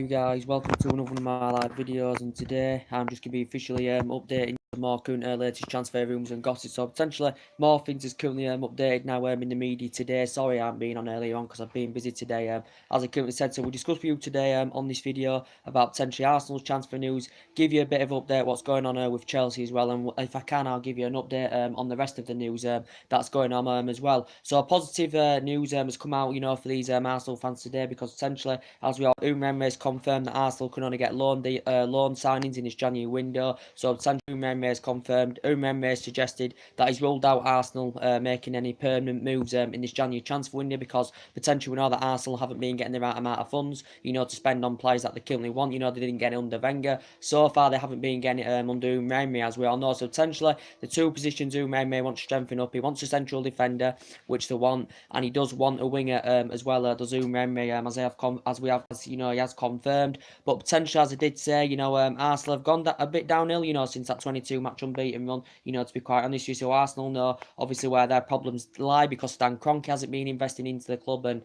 You guys, welcome to another one of my live videos, and today I'm just going to be officially updating the more current latest transfer rumours and gossip. So potentially more things is currently updated now in the media today. Sorry I haven't been on earlier on because I've been busy today, as I currently said. So we'll discuss with you today on this video about potentially Arsenal's transfer news, give you a bit of update what's going on with Chelsea as well, and if I can I'll give you an update on the rest of the news that's going on as well. So positive news has come out, for these Arsenal fans today, because potentially, as we all, Umrembe has confirmed that Arsenal can only get loan signings in this January window. So potentially Umrembe has confirmed. Umrembe has suggested that he's ruled out Arsenal making any permanent moves in this January transfer window, because potentially we know that Arsenal haven't been getting the right amount of funds, to spend on players that they currently want. They didn't get it under Wenger. So far they haven't been getting it under Umrembe, as we all know. So potentially the two positions Umrembe wants to strengthen up. He wants a central defender, which they want, and he does want a winger as well. Does Umrembe, he has confirmed. But potentially, as I did say, Arsenal have gone a bit downhill, since that 22 match unbeaten run. To be quite honest, so Arsenal know obviously where their problems lie, because Stan Kroenke hasn't been investing into the club, and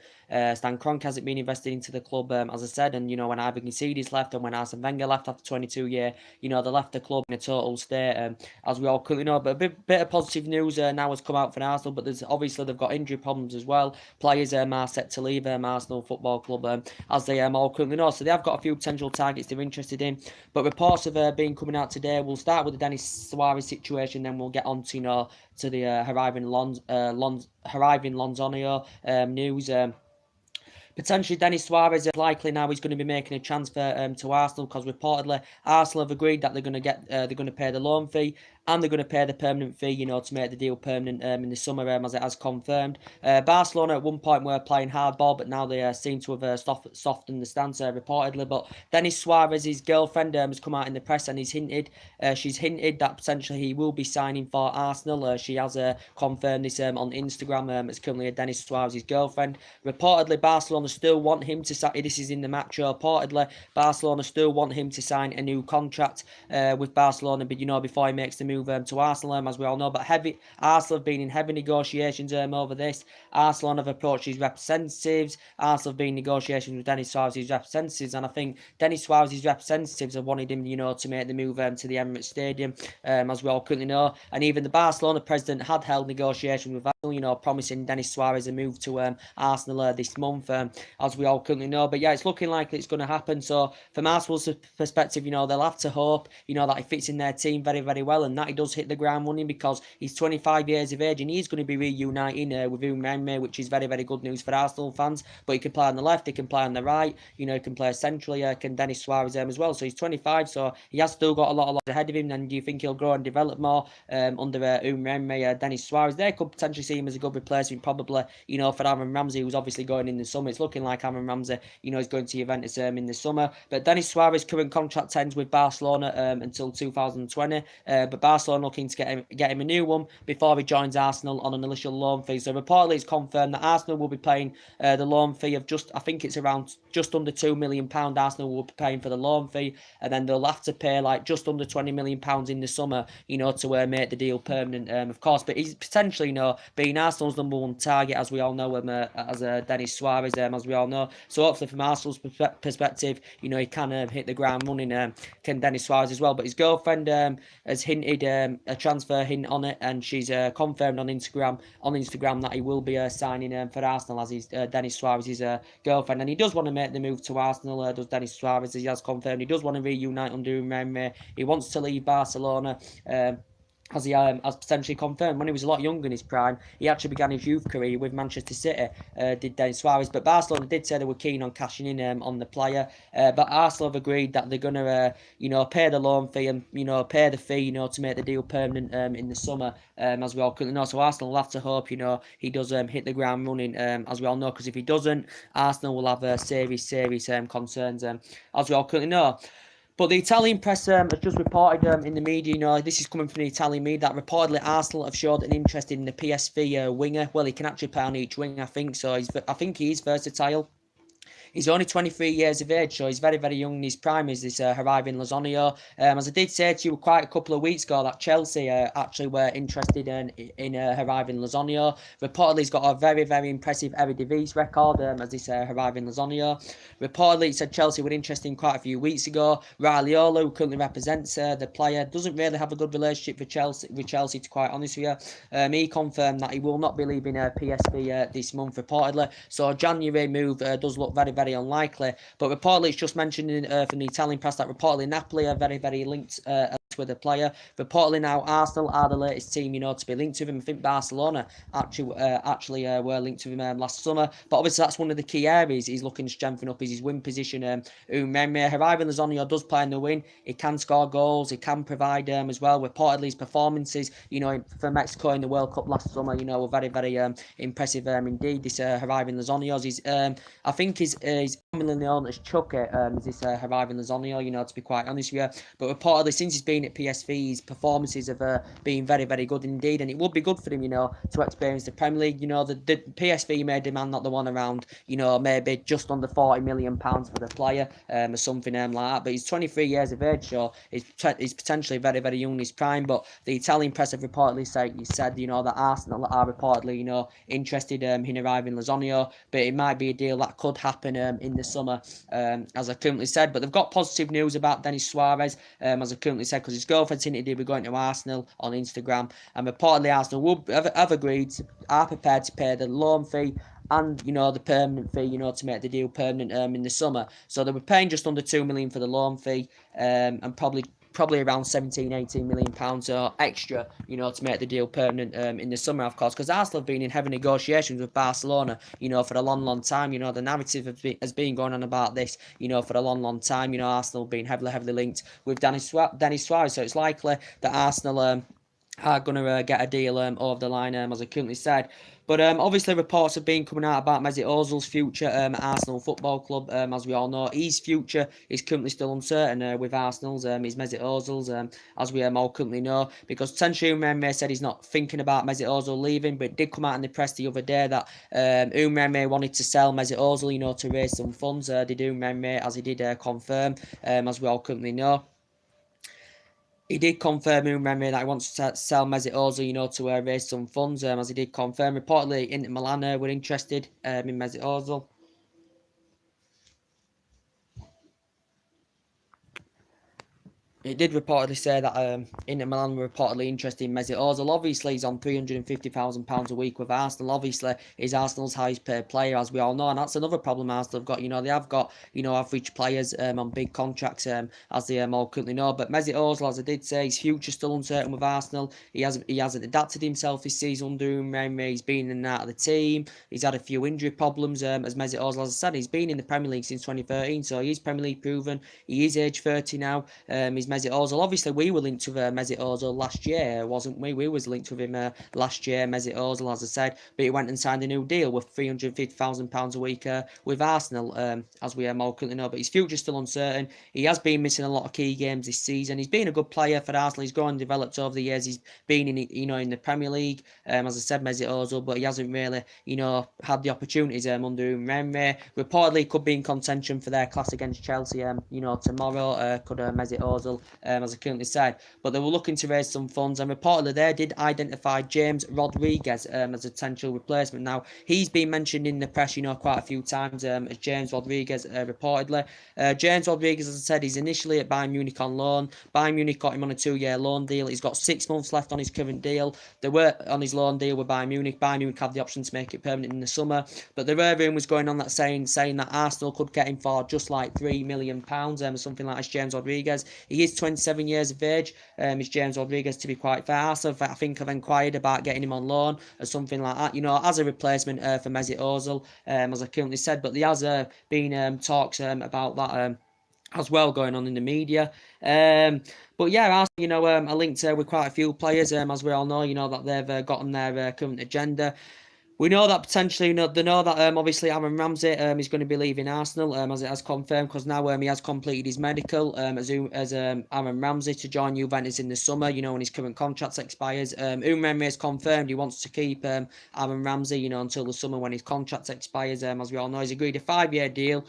Stan Kroenke hasn't been investing into the club, as I said. And when Ivan Gazidis left and when Arsene Wenger left after 22 years, they left the club in a total state, as we all currently know. But a bit of positive news now has come out for Arsenal, but there's obviously they've got injury problems as well. Players are set to leave Arsenal Football Club, as they all currently know. So they have got a few potential targets they're interested in. But reports have been coming out today. We'll start with the Denis Suarez situation, then we'll get on to to the Hirving Lozano news. Potentially, Denis Suarez is likely now he's going to be making a transfer to Arsenal, because reportedly Arsenal have agreed that they're going to pay the loan fee, and they're going to pay the permanent fee, to make the deal permanent in the summer, as it has confirmed. Barcelona at one point were playing hardball, but now they seem to have softened the stance, reportedly. But Denis Suarez's girlfriend has come out in the press, and she's hinted that potentially he will be signing for Arsenal. She has confirmed this on Instagram. It's currently Denis Suarez's girlfriend. Reportedly, Barcelona still want him to sign. This is in the match. Reportedly, Barcelona still want him to sign a new contract with Barcelona, but before he makes the move to Arsenal, as we all know. But Arsenal have been in heavy negotiations over this. Arsenal have approached his representatives. Arsenal have been in negotiations with Denis Suarez's representatives, and I think Denis Suarez's representatives have wanted him, to make the move to the Emirates Stadium, as we all currently know. And even the Barcelona president had held negotiations with Arsenal, promising Denis Suarez a move to Arsenal this month, as we all currently know. But yeah, it's looking like it's going to happen. So from Arsenal's perspective, they'll have to hope, that he fits in their team very, very well, and that he does hit the ground running, because he's 25 years of age and he's going to be reuniting with Umrembe, which is very, very good news for Arsenal fans. But he can play on the left, he can play on the right, he can play centrally, can Denis Suarez as well. So he's 25, so he has still got a lot ahead of him. And do you think he'll grow and develop more under Umrembe, Denis Suarez? They could potentially see him as a good replacement, probably, for Aaron Ramsey, who's obviously going in the summer. It's looking like Aaron Ramsey, is going to Juventus in the summer. But Denis Suarez's current contract ends with Barcelona until 2020. But Barcelona looking to get him a new one before he joins Arsenal on an initial loan fee. So reportedly it's confirmed that Arsenal will be paying the loan fee of I think it's around just under £2 million. Arsenal will be paying for the loan fee, and then they'll have to pay like just under £20 million in the summer, to make the deal permanent, of course. But he's potentially, being Arsenal's number one target, as we all know, as Denis Suarez, as we all know. So hopefully from Arsenal's perspective, he can hit the ground running, can Denis Suarez as well. But his girlfriend has hinted a transfer hint on it, and she's confirmed on Instagram that he will be signing for Arsenal, as he's Denis Suarez's girlfriend, and he does want to make the move to Arsenal. Does Denis Suarez? He has confirmed he does want to reunite under Umrembe. He wants to leave Barcelona. As he has potentially confirmed, when he was a lot younger in his prime, he actually began his youth career with Manchester City, did Denis Suarez. But Barcelona did say they were keen on cashing in on the player. But Arsenal have agreed that they're going to, pay the loan fee and, pay the fee, to make the deal permanent in the summer, as we all currently know. So Arsenal will have to hope, he does hit the ground running, as we all know, because if he doesn't, Arsenal will have serious concerns, as we all currently know. But the Italian press has just reported in the media, this is coming from the Italian media, that reportedly Arsenal have showed an interest in the PSV winger. Well, he can actually play on each wing, I think. So I think he is versatile. He's only 23 years of age, so he's very, very young in his prime, is this Hirving Lozano. As I did say to you quite a couple of weeks ago, that Chelsea actually were interested in Hirving Lozano. Reportedly, he's got a very, very impressive Eredivisie record, as this Hirving Lozano. Reportedly, it said Chelsea were interested in quite a few weeks ago. Raiola, who currently represents the player, doesn't really have a good relationship with Chelsea, to quite honest with you. He confirmed that he will not be leaving PSV this month, reportedly. So January move does look very, very unlikely. But reportedly, it's just mentioned from the Italian press that reportedly Napoli are very, very linked with the player. Reportedly now Arsenal are the latest team, to be linked to him. I think Barcelona actually were linked to him last summer. But obviously that's one of the key areas he's looking to strengthen up is his wing position. Hirving Lozano does play in the wing. He can score goals. He can provide as well. Reportedly his performances, for Mexico in the World Cup last summer, were very, very impressive indeed. This Hirving Lozano, I think he's commonly known as Chucky, is this Hirving Lozano, to be quite honest with you. But reportedly since he's been at PSV, his performances have been very, very good indeed, and it would be good for him, to experience the Premier League. The PSV may demand not the one around, maybe just under £40 million for the player, or something like that. But he's 23 years of age, so he's potentially very, very young in his prime. But the Italian press have reportedly said, that Arsenal are reportedly, interested in Hirving Lozano, but it might be a deal that could happen in the summer, as I currently said. But they've got positive news about Denis Suarez, as I currently said, because his girlfriend hinted he'd be going to Arsenal on Instagram, and reportedly Arsenal are prepared to pay the loan fee and the permanent fee, to make the deal permanent in the summer. So they were paying just under £2 million for the loan fee, and probably around 17-18 million pounds extra, to make the deal permanent in the summer, of course, because Arsenal have been in heavy negotiations with Barcelona, for a long time. The narrative has been going on about this, for a long time. Arsenal have been heavily linked with Denis Suarez, so it's likely that Arsenal are going to get a deal over the line, as I currently said. But obviously reports have been coming out about Mesut Ozil's future at Arsenal Football Club. As we all know, his future is currently still uncertain with Arsenal's. Is Mesut Ozil's, as we all currently know, because Tenchu Umremme said he's not thinking about Mesut Ozil leaving, but it did come out in the press the other day that Umremme wanted to sell Mesut Ozil, to raise some funds. Did Umremme, as he did confirm, as we all currently know. He did confirm, remember, that he wants to sell Mesut Ozil, to raise some funds, as he did confirm. Reportedly, Inter Milan were interested in Mesut Ozil. It did reportedly say that Inter Milan were reportedly interested in Mesut Ozil. Obviously, he's on £350,000 a week with Arsenal. Obviously, he's Arsenal's highest paid player, as we all know, and that's another problem Arsenal have got. They have got, average players on big contracts, as they all currently know. But Mesut Ozil, as I did say, his future's still uncertain with Arsenal. He hasn't adapted himself this season under him. He's been in and out of the team. He's had a few injury problems, as Mesut Ozil, as I said, he's been in the Premier League since 2013, so he is Premier League proven. He is age 30 now. He's Mesut Ozil. Obviously, we were linked with Mesut Ozil last year, wasn't we? We was linked with him last year, Mesut Ozil, as I said, but he went and signed a new deal with £350,000 a week with Arsenal, as we all currently know. But his future's still uncertain. He has been missing a lot of key games this season. He's been a good player for Arsenal. He's grown and developed over the years. He's been in the Premier League, as I said, Mesut Ozil, but he hasn't really, had the opportunities under Umremme. Reportedly, could be in contention for their clash against Chelsea, tomorrow. Could Mesut Ozil, as I currently said, but they were looking to raise some funds, and reportedly they did identify James Rodriguez as a potential replacement. Now, he's been mentioned in the press, quite a few times as James Rodriguez, reportedly. James Rodriguez, as I said, he's initially at Bayern Munich on loan. Bayern Munich got him on a 2-year loan deal. He's got 6 months left on his current deal. They were on his loan deal with Bayern Munich. Bayern Munich had the option to make it permanent in the summer, but there were rumours going on that saying that Arsenal could get him for just like £3 million, or something like that. James Rodriguez, he is 27 years of age, is James Rodriguez, to be quite fair. So I think I've inquired about getting him on loan or something like that, as a replacement for Mesut Ozil, as I currently said. But there has been talks about that as well going on in the media. But yeah, Arsenal, are linked with quite a few players, as we all know, that they've got on their current agenda. We know that potentially, they know that obviously Aaron Ramsey is going to be leaving Arsenal as it has confirmed, because now he has completed his medical as Aaron Ramsey to join Juventus in the summer. When his current contract expires. Emery has confirmed he wants to keep Aaron Ramsey until the summer when his contract expires. As we all know, he's agreed a 5-year deal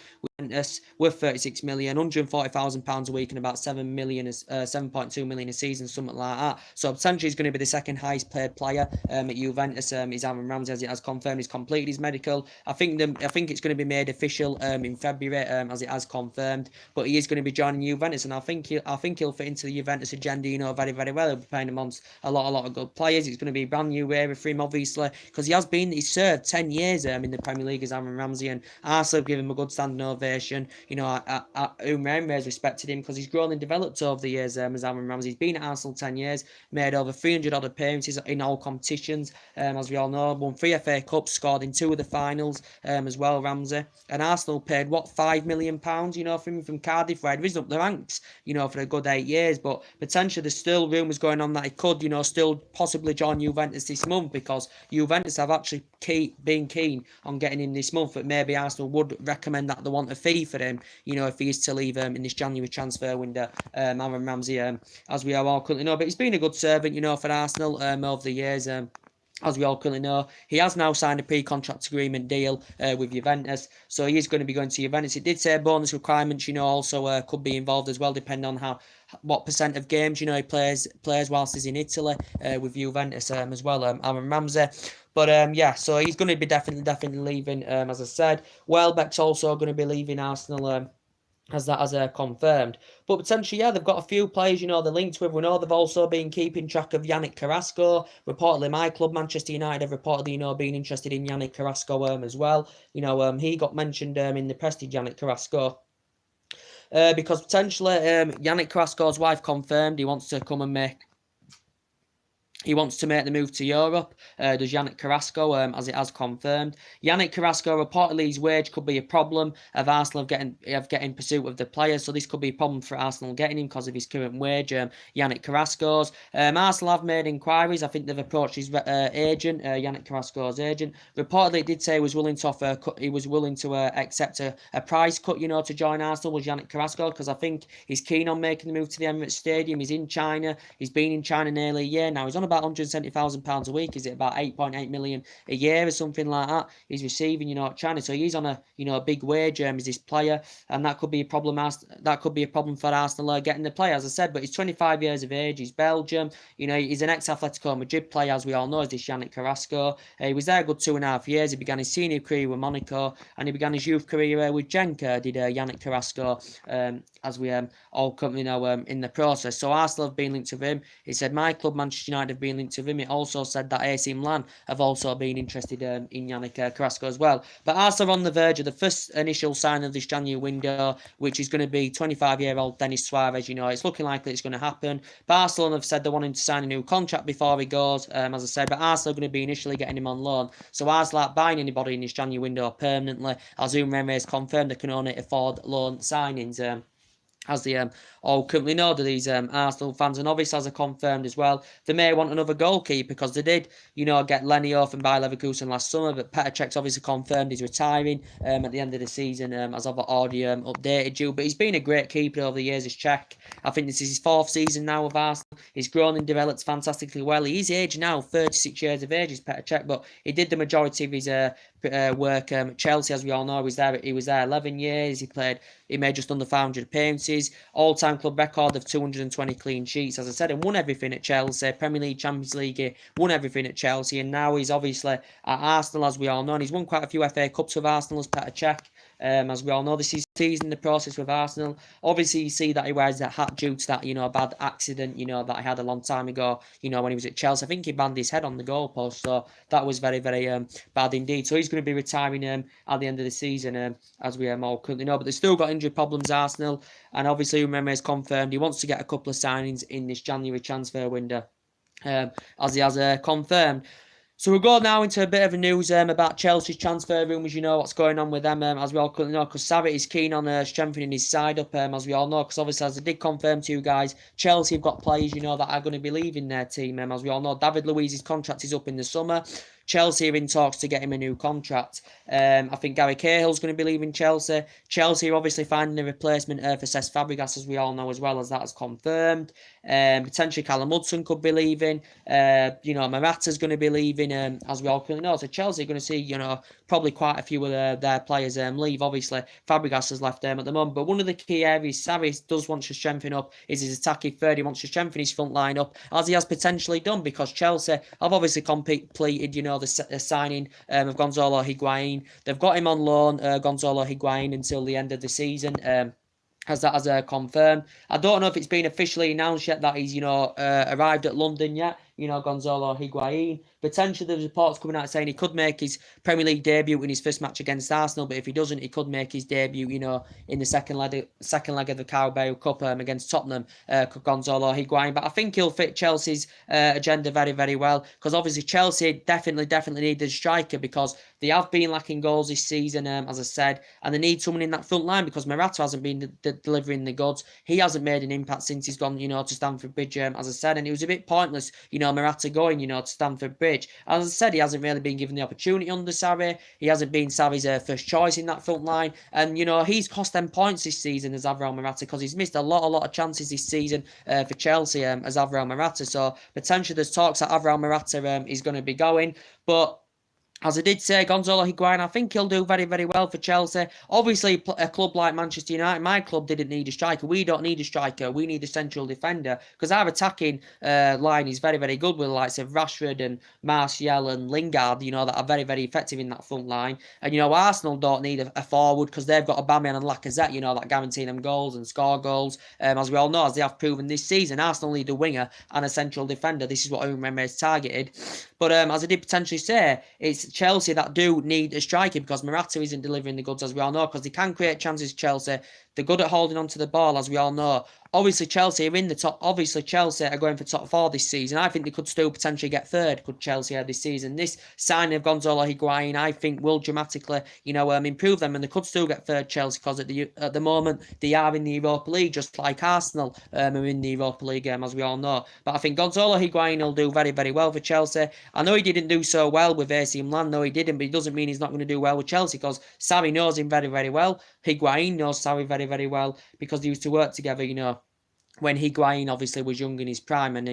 worth 36 million, £140,000 a week, and about 7.2 million a season, something like that. So potentially he's going to be the second highest paid player at Juventus. Is Aaron Ramsey, as it has confirmed he's completed his medical. I think it's going to be made official in February, as it has confirmed. But he is going to be joining Juventus, and I think he'll fit into the Juventus agenda, very, very well. He'll be playing amongst a lot of good players. It's going to be a brand new era for him, obviously, because he's served 10 years in the Premier League as Aaron Ramsey, and Arsenal have given him a good standing ovation. Emery has respected him because he's grown and developed over the years as Aaron Ramsey. He's been at Arsenal 10 years, made over 300 odd appearances in all competitions, as we all know, won 3 FA Cups, scored in 2 of the finals as well, Ramsey. And Arsenal paid, £5 million, for him from Cardiff, where he'd risen up the ranks, for a good 8 years. But potentially there's still rumours going on that he could, still possibly join Juventus this month, because Juventus have actually been keen on getting him this month, but maybe Arsenal would recommend that they want a fee for him, if he is to leave in this January transfer window, Aaron Ramsey, as we all currently know. But he's been a good servant, for Arsenal over the years. As we all currently know, he has now signed a pre-contract agreement deal with Juventus, so he is going to be going to Juventus. It did say bonus requirements, also could be involved as well, depending on what percent of games, he plays whilst he's in Italy with Juventus as well, Aaron Ramsey. But so he's going to be definitely leaving, as I said. Welbeck's also going to be leaving Arsenal, as that has confirmed. But potentially, they've got a few players, they're linked with. We know they've also been keeping track of Yannick Carrasco. Reportedly, my club, Manchester United, have reportedly, been interested in Yannick Carrasco as well. He got mentioned in the press, Yannick Carrasco. Because potentially, Yannick Carrasco's wife confirmed he wants to come and make the move to Europe, does Yannick Carrasco, as it has confirmed. Yannick Carrasco, reportedly his wage could be a problem of Arsenal getting pursuit of the player, so this could be a problem for Arsenal getting him because of his current wage, Yannick Carrasco's. Arsenal have made inquiries. I think they've approached his agent, Yannick Carrasco's agent. Reportedly, it did say he was willing to accept a price cut, to join Arsenal, was Yannick Carrasco, because I think he's keen on making the move to the Emirates Stadium. He's in China. He's been in China nearly a year now. He's on about £170,000 a week. Is it about 8.8 million a year or something like that? He's receiving, at China. So he's on a big wage as this player, and that could be a problem. That could be a problem for Arsenal getting the player, as I said. But he's 25 years of age. He's Belgium. He's an ex-Atletico Madrid player, as we all know, is this Yannick Carrasco. He was there a good 2.5 years. He began his senior career with Monaco, and he began his youth career with Genk. Did Yannick Carrasco, as we all currently know, in the process. So Arsenal have been linked with him. He said my club, Manchester United, have been linked with him. It also said that AC Milan have also been interested in Yannick Carrasco as well. But Arsenal are on the verge of the first initial sign of this January window, which is going to be 25-year-old Denis Suarez. It's looking likely it's going to happen. Barcelona have said they're wanting to sign a new contract before he goes, as I said. But Arsenal are going to be initially getting him on loan. So Arsenal aren't buying anybody in this January window permanently. As Emery has confirmed, they can only afford loan signings. As they all currently know, to these Arsenal fans, and obviously as I confirmed as well, they may want another goalkeeper, because they did, get Lenny off and Bayer Leverkusen last summer, but Petr Cech's obviously confirmed he's retiring at the end of the season, as I've already updated you. But he's been a great keeper over the years, as Czech. I think this is his 4th season now with Arsenal. He's grown and developed fantastically well. He's aged now, 36 years of age, is Petr Cech, but he did the majority of his work at Chelsea, as we all know. He was there 11 years. He made just under 500 appearances, all-time club record of 220 clean sheets, as I said, and won everything at Chelsea, Premier League, Champions League, he won everything at Chelsea, and now he's obviously at Arsenal, as we all know, and he's won quite a few FA Cups with Arsenal as Petr Cech. As we all know, this is in the process with Arsenal. Obviously, you see that he wears that hat due to that, bad accident, that he had a long time ago, when he was at Chelsea. I think he banged his head on the goalpost, so that was very, very bad indeed. So he's going to be retiring at the end of the season, as we all currently know. But they've still got injury problems, Arsenal, and obviously, Emery has confirmed he wants to get a couple of signings in this January transfer window, as he has confirmed. So we'll go now into a bit of news about Chelsea's transfer rumours. What's going on with them, as we all currently know, because Sarri is keen on strengthening his side up, as we all know, because obviously, as I did confirm to you guys, Chelsea have got players, that are going to be leaving their team, as we all know. David Luiz's contract is up in the summer. Chelsea are in talks to get him a new contract. I think Gary Cahill's going to be leaving Chelsea. Chelsea are obviously finding a replacement for Cesc Fabregas, as we all know, as well, as that is confirmed. Potentially Callum Hudson could be leaving. Morata's going to be leaving, as we all currently know. So Chelsea are going to see, probably quite a few of their players leave. Obviously, Fabregas has left at the moment. But one of the key areas Sarri does want to strengthen up is his attacking third. He wants to strengthen his front line up, as he has potentially done, because Chelsea have obviously completed, the signing of Gonzalo Higuain. They've got him on loan, Gonzalo Higuain, until the end of the season. As that has confirmed. I don't know if it's been officially announced yet that he's, arrived at London yet. Gonzalo Higuain. Potentially there's reports coming out saying he could make his Premier League debut in his first match against Arsenal, but if he doesn't, he could make his debut, in the second leg of the Carabao Cup against Tottenham, Gonzalo Higuain. But I think he'll fit Chelsea's agenda very, very well, because obviously Chelsea definitely need a striker, because they have been lacking goals this season, as I said, and they need someone in that front line, because Morata hasn't been delivering the goods. He hasn't made an impact since he's gone, to Stamford Bridge, as I said, and it was a bit pointless, Morata going, to Stamford Bridge. As I said, he hasn't really been given the opportunity under Sarri. He hasn't been Sarri's first choice in that front line, and he's cost them points this season as Alvaro Morata, because he's missed a lot of chances this season for Chelsea as Alvaro Morata. So potentially there's talks that Alvaro Morata is going to be going, but as I did say, Gonzalo Higuain, I think he'll do very, very well for Chelsea. Obviously, a club like Manchester United, my club, didn't need a striker. We don't need a striker. We need a central defender, because our attacking line is very, very good with the likes of Rashford and Martial and Lingard, that are very, very effective in that front line. And, Arsenal don't need a forward, because they've got Aubameyang and Lacazette, that guarantee them goals and score goals. As we all know, as they have proven this season, Arsenal need a winger and a central defender. This is what Unai has targeted. But as I did potentially say, it's Chelsea that do need a striker, because Morata isn't delivering the goods, as we all know, because they can create chances, Chelsea. They're good at holding on to the ball, as we all know. Obviously, Chelsea are in the top. Obviously, Chelsea are going for top 4 this season. I think they could still potentially get third, could Chelsea this season. This signing of Gonzalo Higuain, I think, will dramatically, improve them, and they could still get third, Chelsea, because at the moment they are in the Europa League, just like Arsenal are in the Europa League, as we all know. But I think Gonzalo Higuain will do very, very well for Chelsea. I know he didn't do so well with AC Milan, no, he didn't, but it doesn't mean he's not going to do well with Chelsea, because Sarri knows him very, very well. Higuain knows Sarri very, very well, because they used to work together, when Higuain obviously was young in his prime, and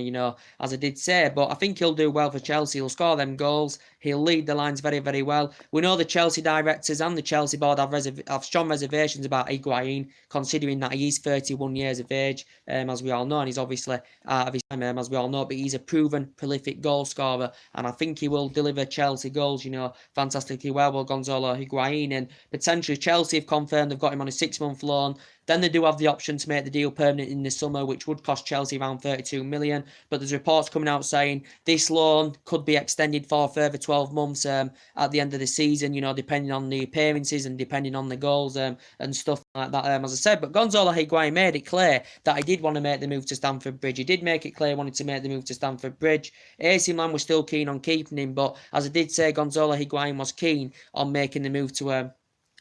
as I did say, but I think he'll do well for Chelsea. He'll score them goals. He'll lead the lines very, very well. We know the Chelsea directors and the Chelsea board have strong reservations about Higuain, considering that he is 31 years of age, as we all know, and he's obviously out of his time, as we all know, but he's a proven prolific goal scorer, and I think he will deliver Chelsea goals, fantastically well with Gonzalo Higuain. And potentially Chelsea have confirmed they've got him on a 6-month loan. Then they do have the option to make the deal permanent in the summer, which would cost Chelsea around 32 million. But there's reports coming out saying this loan could be extended for a further 12 months at the end of the season, depending on the appearances and depending on the goals and stuff like that, as I said. But Gonzalo Higuain made it clear that he did want to make the move to Stamford Bridge. He did make it clear he wanted to make the move to Stamford Bridge. AC Milan was still keen on keeping him, but as I did say, Gonzalo Higuain was keen on making the move to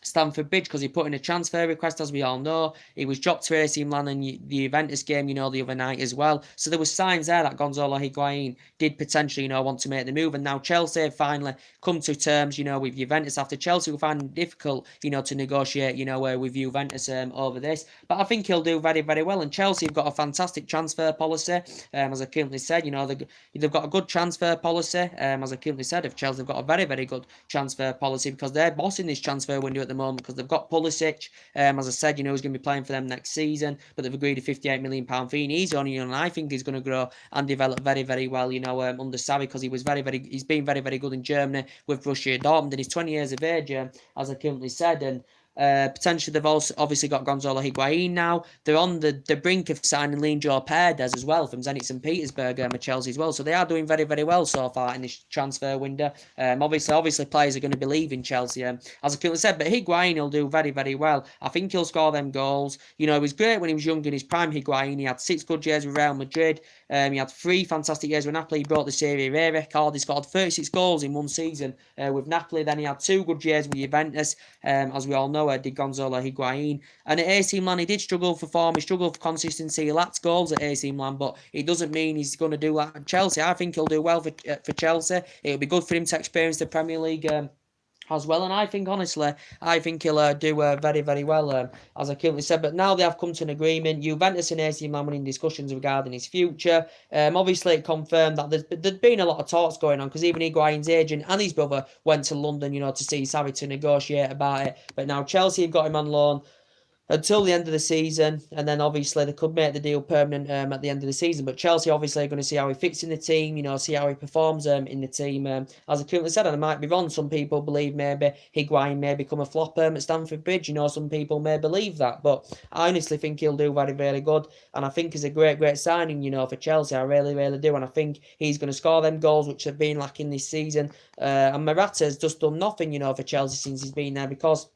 Stamford Bridge, because he put in a transfer request, as we all know. He was dropped to AC Milan in the Juventus game, the other night as well. So there was signs there that Gonzalo Higuain did potentially, want to make the move. And now Chelsea have finally come to terms, with Juventus, after Chelsea will find it difficult, to negotiate, with Juventus over this. But I think he'll do very, very well. And Chelsea have got a fantastic transfer policy, as I currently said. They've got a good transfer policy, as I currently said. If Chelsea have got a very, very good transfer policy, because they're bossing this transfer window at the moment, because they've got Pulisic, as I said, he's going to be playing for them next season, but they've agreed a £58 million fee, and he's only, and I think he's going to grow and develop very, very well, under Sarri, because he's been very, very good in Germany with Borussia Dortmund, and he's 20 years of age, as I currently said. And potentially they've also obviously got Gonzalo Higuain now. They're on the brink of signing Leandro Paredes as well from Zenit St. Petersburg at Chelsea as well. So they are doing very, very well so far in this transfer window. Obviously players are going to be leaving Chelsea, as I currently said, but Higuain will do very, very well. I think he'll score them goals. He was great when he was young in his prime, Higuain. He had 6 good years with Real Madrid. He had 3 fantastic years with Napoli. He broke the Serie A record. He scored 36 goals in one season with Napoli. Then he had 2 good years with Juventus, as we all know, know, did Gonzalo Higuain. And at AC Milan, he did struggle for form, he struggled for consistency, he lacked goals at AC Milan, but it doesn't mean he's going to do that at Chelsea. I think he'll do well for Chelsea. It'll be good for him to experience the Premier League as well, and I think honestly, I think he'll do very, very well, as I currently said. But now they have come to an agreement. Juventus and AC Milan were in discussions regarding his future. Obviously, it confirmed that there's been a lot of talks going on, because even Higuain's agent and his brother went to London, to see Sarri to negotiate about it. But now Chelsea have got him on loan until the end of the season, and then obviously they could make the deal permanent at the end of the season. But Chelsea obviously are going to see how he fits in the team, see how he performs in the team. As I currently said, and I might be wrong, some people believe maybe Higuain may become a flop at Stamford Bridge. Some people may believe that, but I honestly think he'll do very, very good, and I think he's a great, great signing, for Chelsea. I really, really do, and I think he's going to score them goals which have been lacking this season. And Morata's just done nothing, for Chelsea since he's been there, because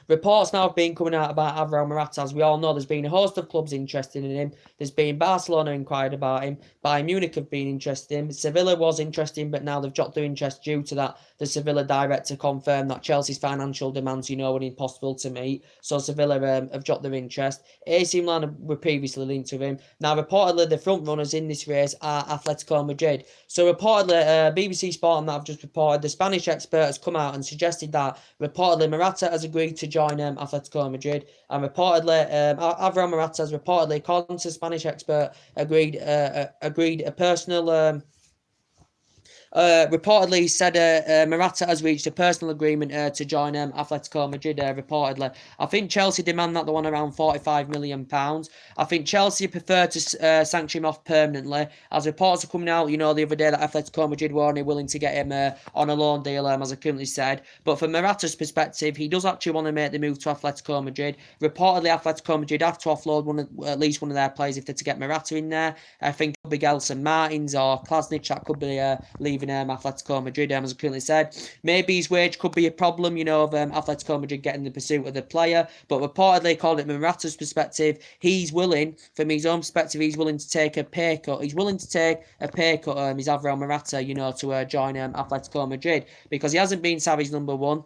reports now have been coming out about Alvaro Morata. As we all know, there's been a host of clubs interested in him. There's been Barcelona inquired about him. Bayern Munich have been interested in him. Sevilla was interesting, but now they've dropped their interest due to that. The Sevilla director confirmed that Chelsea's financial demands, were impossible to meet. So Sevilla have dropped their interest. AC Milan were previously linked with him. Now, reportedly, the front runners in this race are Atletico Madrid. So reportedly, BBC Sport, and that I've just reported, the Spanish expert has come out and suggested that reportedly Morata has agreed to join Atletico Madrid, and reportedly Alvaro Morata has reportedly, according to the Spanish expert, agreed a personal reportedly said Morata has reached a personal agreement to join Atletico Madrid, reportedly. I think Chelsea demand that they want around £45 million. I think Chelsea prefer to sanction him off permanently, as reports are coming out, the other day that Atletico Madrid were only willing to get him on a loan deal, as I currently said. But from Morata's perspective, he does actually want to make the move to Atletico Madrid. Reportedly, Atletico Madrid have to offload at least one of their players if they're to get Morata in there. I think it could be Gelson Martins or Klasnic that could be leaving Atletico Madrid, as I currently said. Maybe his wage could be a problem, of Atletico Madrid getting the pursuit of the player, but reportedly, according to Morata's perspective, he's willing, from his own perspective, he's willing to take a pay cut. He's willing to take a pay cut, he's Alvaro Morata, to join Atletico Madrid, because he hasn't been Sarri's number one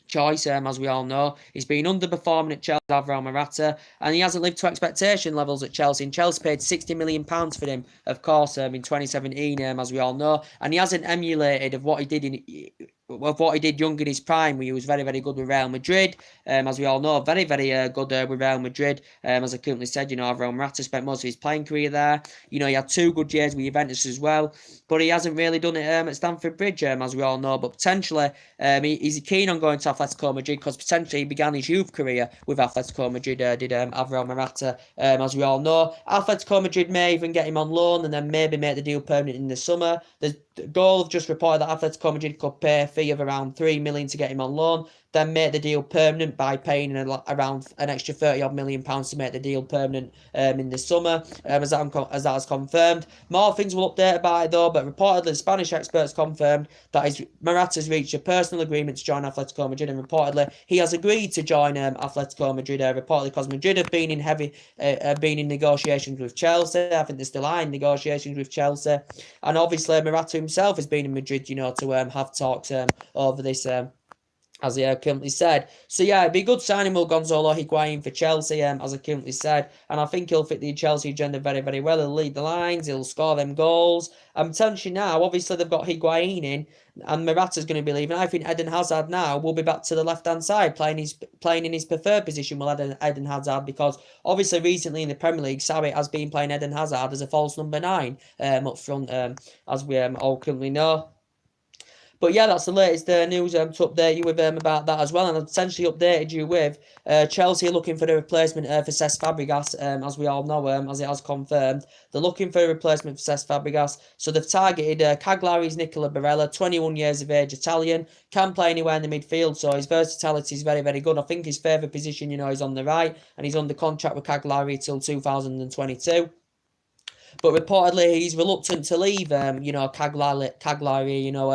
choice, as we all know. He's been underperforming at Chelsea, Alvaro Morata, and he hasn't lived to expectation levels at Chelsea. And Chelsea paid £60 million for him, of course, in 2017, as we all know, and he hasn't emulated of what he did young in his prime, where he was very, very good with Real Madrid, as we all know, very, very good with Real Madrid, as I currently said. Alvaro Morata spent most of his playing career there. He had 2 good years with Juventus as well, but he hasn't really done it at Stamford Bridge, as we all know. But potentially, he's keen on going to Atletico Madrid, because potentially he began his youth career with Atletico Madrid, did Alvaro Morata, as we all know. Atletico Madrid may even get him on loan and then maybe make the deal permanent in the summer. The goal have just reported that Atletico Madrid could pay a fee of around £3 million to get him on loan, then make the deal permanent by paying around an extra £30 million to make the deal permanent in the summer, as that is confirmed. More things will update about it though, but reportedly the Spanish experts confirmed that Morata's reached a personal agreement to join Atletico Madrid, and reportedly he has agreed to join Atletico Madrid, reportedly because Madrid have been in negotiations with Chelsea. I think they're still in negotiations with Chelsea, and obviously Morata himself has been in Madrid, to have talks over this, as I currently said. So yeah, it'd be a good signing, Will Gonzalo Higuain for Chelsea, as I currently said, and I think he'll fit the Chelsea agenda very, very well. He'll lead the lines, he'll score them goals. I'm telling you now, obviously they've got Higuain in, and Morata's going to be leaving. I think Eden Hazard now will be back to the left-hand side, playing in his preferred position with Eden Hazard, because obviously recently in the Premier League, Sarri has been playing Eden Hazard as a false number 9 up front, as we all currently know. But yeah, that's the latest news to update you with about that as well. And I've essentially updated you with Chelsea looking for a replacement for Cesc Fabregas, as we all know, as it has confirmed. They're looking for a replacement for Cesc Fabregas. So they've targeted Cagliari's Nicola Barella, 21 years of age, Italian, can play anywhere in the midfield, so his versatility is very, very good. I think his favourite position, is on the right, and he's under contract with Cagliari till 2022. but reportedly he's reluctant to leave. Cagliari,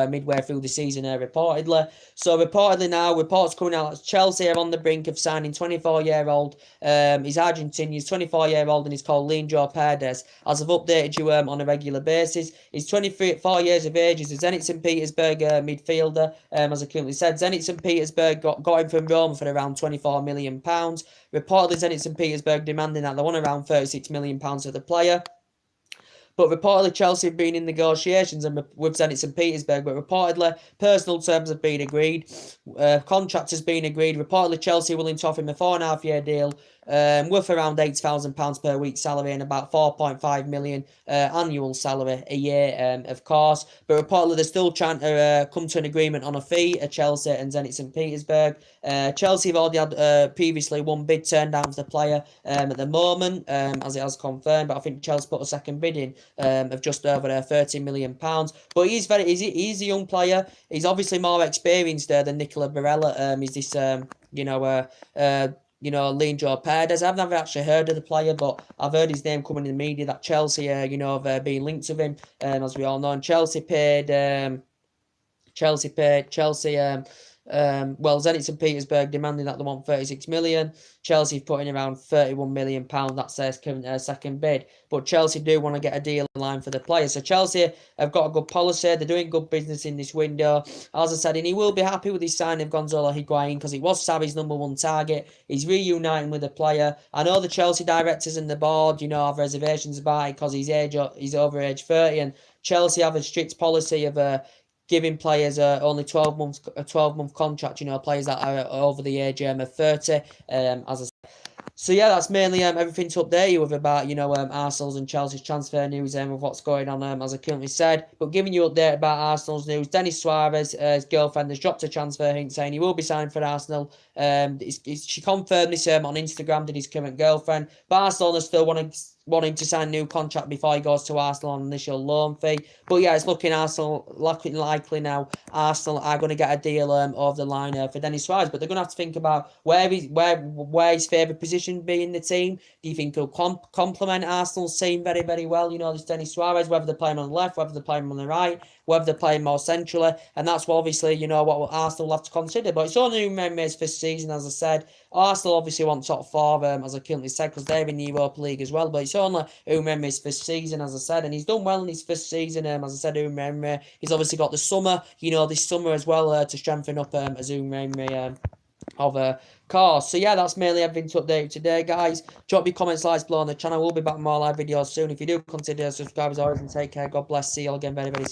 midway through the season. Reportedly, so reportedly now reports coming out that Chelsea are on the brink of signing 24-year-old. He's Argentinian, he's 24-year-old, and he's called Leandro Paredes. As I've updated you on a regular basis, he's 24 years of age. He's a Zenit St. Petersburg midfielder. As I currently said, Zenit St. Petersburg got him from Roma for around £24 million. Reportedly, Zenit St. Petersburg demanding that they want around £36 million for the player. But reportedly, Chelsea have been in negotiations with Zenit St. Petersburg. But reportedly, personal terms have been agreed. Contract has been agreed. Reportedly, Chelsea are willing to offer him a 4.5-year deal worth around £8,000 per week salary and about 4.5 million annual salary a year, of course. But reportedly, they're still trying to come to an agreement on a fee at Chelsea and Zenit St. Petersburg. Chelsea have already had previously one bid turned down for the player at the moment, as it has confirmed. But I think Chelsea put a second bid in of just over £30 million. But he's a young player. He's obviously more experienced than Nicola Barella. He's this Leandro Paredes. I've never actually heard of the player, but I've heard his name coming in the media that Chelsea, have been linked to him, as we all know. And Chelsea paid, Zenit St. Petersburg demanding that they want 36 million. Chelsea putting around 31 million pound. That's their current second bid. But Chelsea do want to get a deal in line for the player. So Chelsea have got a good policy. They're doing good business in this window. As I said, and he will be happy with his signing of Gonzalo Higuain because it was Sarri's #1 target. He's reuniting with the player. I know the Chelsea directors and the board, have reservations about it because he's over age 30, and Chelsea have a strict policy of giving players only 12-month contract, players that are over the age of 30, as I said. So yeah, that's mainly everything to update you with about Arsenal's and Chelsea's transfer news and with what's going on, as I currently said. But giving you an update about Arsenal's news, Denis Suarez, his girlfriend, has dropped a transfer hint saying he will be signed for Arsenal. She confirmed this on Instagram, did his current girlfriend. But Arsenal are still wanting to sign a new contract before he goes to Arsenal on an initial loan fee. But yeah, it's looking likely now Arsenal are going to get a deal over the line for Denis Suarez. But they're going to have to think about where his favourite position be in the team. Do you think he'll complement Arsenal's team very, very well? This Denis Suarez, whether they're playing on the left, whether they're playing on the right, whether they're playing more centrally. And that's what obviously, what Arsenal will have to consider. But it's only Umre's first season, as I said. Arsenal obviously want top four, as I currently said, because they're in the Europa League as well. But it's only Umre's first season, as I said, and he's done well in his first season. As I said, Umre, he's obviously got the summer, this summer as well to strengthen up as Umre of course. So yeah, that's mainly everything to update today, guys. Drop your comments, likes below on the channel. We'll be back with more live videos soon. If you do, consider subscribe as always, and take care. God bless. See you all again very, very soon.